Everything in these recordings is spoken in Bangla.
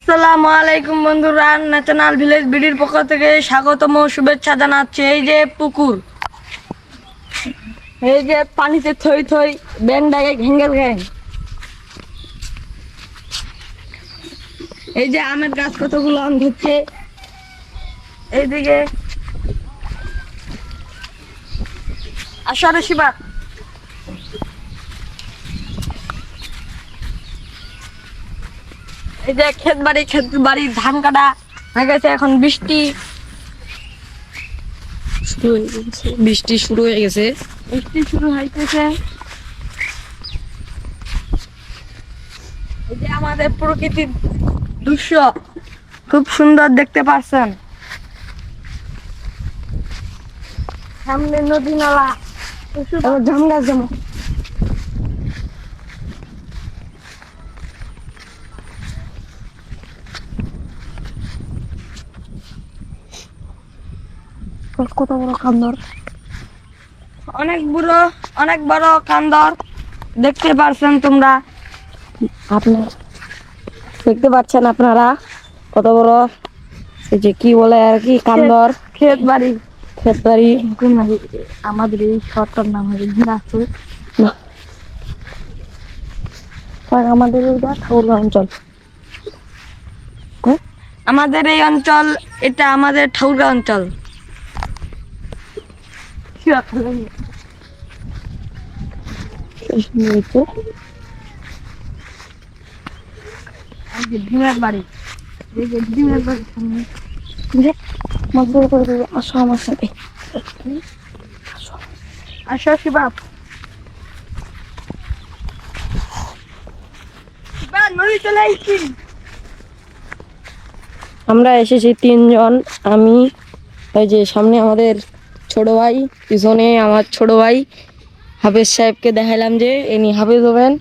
আসসালামু আলাইকুম বন্ধুরা, ন্যাশনাল ভিলেজ বিডির পক্ষ থেকে স্বাগতম শুভেচ্ছা জানাচ্ছি। এই যে পুকুর, এই যে পানিতে থই থই ব্যাং ডাকে ঘেঙ্গের ঘ্যাং, এই যে আমের গাছ কতগুলো আম ধরছে। এইদিকে আসরে শিবা, এই যে ক্ষেত বাড়ি ধান কাটা হয়ে গেছে। এখন বৃষ্টি শুরু হয়ে গেছে। এই যে আমাদের প্রকৃতির দৃশ্য খুব সুন্দর দেখতে পাচ্ছেন। সামনে নদী নালা, জাম গাছ যেমন। কত বড় কান্দর, অনেক বড় কান্দর দেখতে পাচ্ছেন তোমরা, দেখতে পাচ্ছেন আপনারা কত বড়। এই যে কি বলে আর কি, কান্দর ক্ষেত বাড়ি আমাদের এই শহরটার নাম হচ্ছে দিনাজপুর। আমাদের এইটা ঠাকুরগাঁও অঞ্চল, আমাদের এই অঞ্চল, এটা আমাদের ঠাকুরগাঁও অঞ্চল। ডিমের বাড়ি, এই যে ডিমের বাড়ি সামনে মজা করে আসো আমার সাথে, আসো শিবাব। নদী চলে এসেছি, আমরা এসেছি তিনজন। আমি, এই যে সামনে আমাদের ছোট ভাই, পিছনে আমার ছোট ভাই হাফেজ সাহেবকে দেখাইলাম যে ইনি হাফেজ হবেন।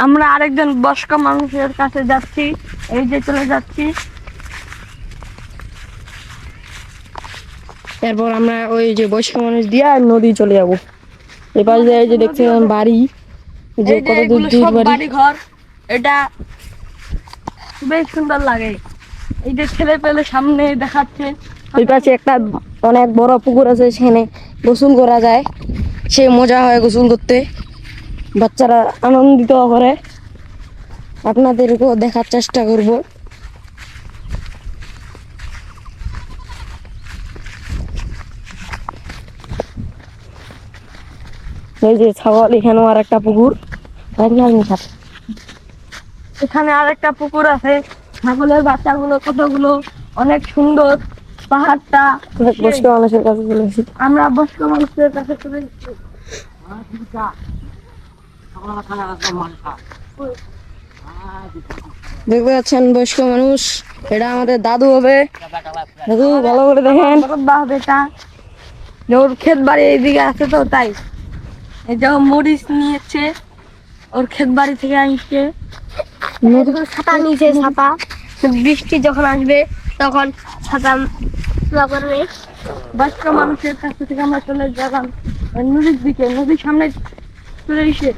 আমরা আরেকজন বয়স্ক মানুষের কাছে যাচ্ছি, এই যে চলে যাচ্ছি। এরপর আমরা ওই যে বয়স্ক মানুষ দিয়ে নদী চলে যাবো। এবার এই যে দেখছেন বাড়ি, যে কত দূর বাড়ি ঘর, এটা বেশ সুন্দর লাগে। এই যে ছেলে পেলে সামনে দেখাচ্ছে। ওই পাশে একটা অনেক বড় পুকুর আছে, সেখানে গোসল করা যায়, সে মজা হয় গোসল করতে, বাচ্চারা আনন্দিত করে। আপনাদেরকেও দেখার চেষ্টা করব। এই যে ছাগল, এখানেও আর একটা পুকুর, এখানে আর একটা পুকুর আছে। ছাগলের বাচ্চাগুলো কতগুলো, অনেক সুন্দর। পাহাড়টা বয়স্ক মানুষের কাছে চলে এসেছি, আমরা বয়স্ক মানুষের কাছে চলে এসেছি। দেখতে পাচ্ছেন বয়স্ক মানুষ, এটা আমাদের দাদু হবে। দাদু ভালো করে দেখেন, বেটা ওর ক্ষেত বাড়ি এইদিকে আছে, তো তাই এই যে মরিচ নিয়েছে, ওর ক্ষেত বাড়ি থেকে আসছে। ছাতা নিচে, ছাতা বৃষ্টি যখন আসবে তখন ছাতা করবে। বয়স্ক মানুষের কাছে থেকে আমরা চলে যালাম নদীর দিকে, নদীর সামনে চলে এসে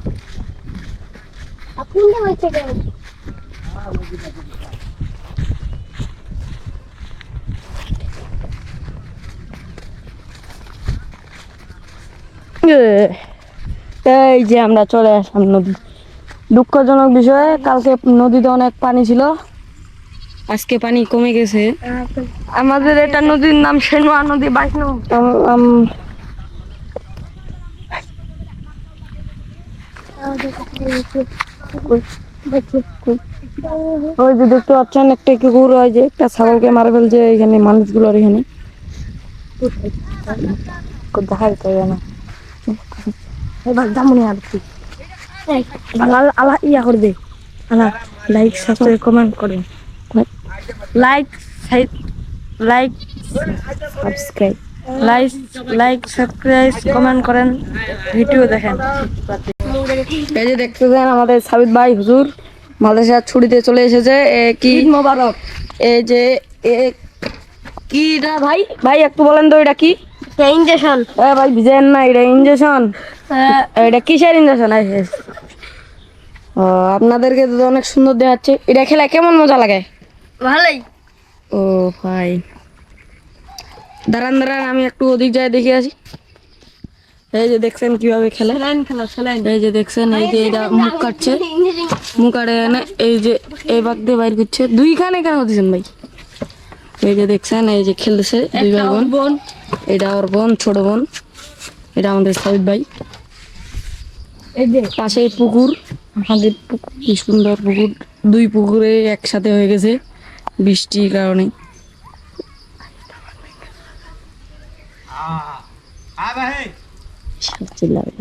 এই যে আমরা চলে আসলাম নদী। দুঃখজনক বিষয়ে কালকে নদীতে অনেক পানি ছিল, আজকে পানি কমে গেছে। আমাদের এটা নদীর নাম সেনুয়া নদী। ওই যে দেখতে পাচ্ছেন একটা কুকুর, ওই যে একটা ছাগলকে মারা ফেলছে এখানে মানুষগুলোর এখানে। দেখা যেতে না, এবার দামনি আর কি আল্লাহ ইয়া করবে। আল্লাহ লাইক সাবস্ক্রাইব কমেন্ট করেন, লাইক সাবস্ক্রাইব কমেন্ট করেন, ভিডিও দেখেন। এই যে দেখতেছেন আমাদের সাবিত ভাই হুজুর মাদ্রাসার ছুটিতে চলে এসেছে। কি মোবারক, এই যে কি এটা ভাই? ভাই একটু বলেন তো এটা কি? ইঞ্জেকশন। ভাই বুঝেন না, এটা ইঞ্জেকশন। এটা কিসের ইঞ্জেকশন? ও, আপনাদেরকে তো অনেক সুন্দর দেখাচ্ছে। এটা খেলা কেমন মজা লাগে? ভালোই। ও ভাই, দাঁড়ান দাঁড়ান, আমি একটু ওদিক যাই দেখে আসি। এই যে দেখছেন কিভাবে খেলে, এই যে দেখছেন, এই যে এটা মুখ কাটছে, মুখ কাটে এনে এই যে এই বাগ দিয়ে বাইর করছে। দুইখানে কেন দিচ্ছেন ভাই? এই যে দেখছেন, এই যে খেলতেছে দুই ভাই বোন। এটা ওর বোন, ছোট বোন। এটা আমাদের সাইদ ভাই। এই যে পাশে পুকুর, আমাদের পুকুর, কি সুন্দর পুকুর। দুই পুকুরে একসাথে হয়ে গেছে বৃষ্টির কারণে। চিল্লাবে।